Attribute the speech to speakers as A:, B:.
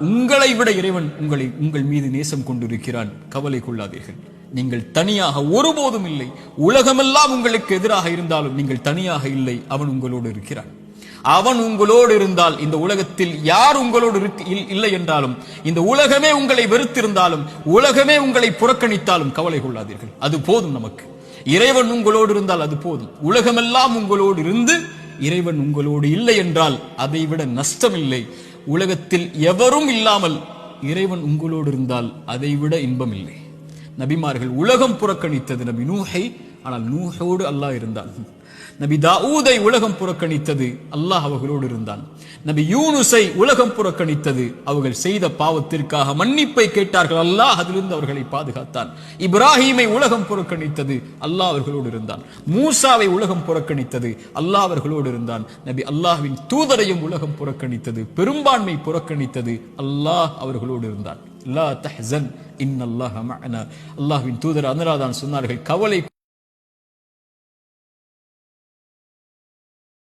A: உங்களை விட இறைவன் உங்கள் மீது நேசம் கொண்டிருக்கிறான், கவலை கொள்ளாதீர்கள். நீங்கள் தனியாக ஒருபோதும் இல்லை. உலகமெல்லாம் உங்களுக்கு எதிராக இருந்தாலும் நீங்கள் தனியாக இல்லை. அவன் உங்களோடு இருக்கிறான். அவன் உங்களோடு இருந்தால், இந்த உலகத்தில் யார் உங்களோடு இல்லை என்றாலும், இந்த உலகமே உங்களை வெறுத்திருந்தாலும், உலகமே உங்களை புறக்கணித்தாலும் கவலை கொள்ளாதீர்கள். அது போதும் நமக்கு. இறைவன் உங்களோடு இருந்தால் அது போதும். உலகமெல்லாம் உங்களோடு இருந்து இறைவன் உங்களோடு இல்லை என்றால் அதைவிட நஷ்டம் இல்லை. உலகத்தில் எவரும் இல்லாமல் இறைவன் உங்களோடு இருந்தால் அதைவிட இன்பம் இல்லை. நபிமார்கள் உலகம் புறக்கணித்தது நபி நூஹை, ஆனால் நூஹோடு அல்லாஹ் இருந்தான். நபி தாவூதை உலகம் புறக்கணித்தது, அல்லாஹ் அவர்களோடு இருந்தான். நபி யூனுஸை உலகம் புறக்கணித்தது, அவர்கள் செய்த பாவத்திற்காக மன்னிப்பை கேட்டார்கள், அல்லாஹ் அதிலிருந்து அவர்களை பாதுகாத்தான். இப்ராஹீமை உலகம் புறக்கணித்தது, அல்லாஹ் அவர்களோடு இருந்தான். மூசாவை உலகம் புறக்கணித்தது, அல்லாஹ் அவர்களோடு இருந்தான். நபி அல்லாஹ்வின் தூதரையும் உலகம் புறக்கணித்தது, பெரும்பான்மை புறக்கணித்தது, அல்லாஹ் அவர்களோடு இருந்தான். லா தஹ்சன் இன்னல்லாஹ மஅனா. அல்லாஹ்வின் தூதர் அதனால்தான் சொன்னார்கள், கவலை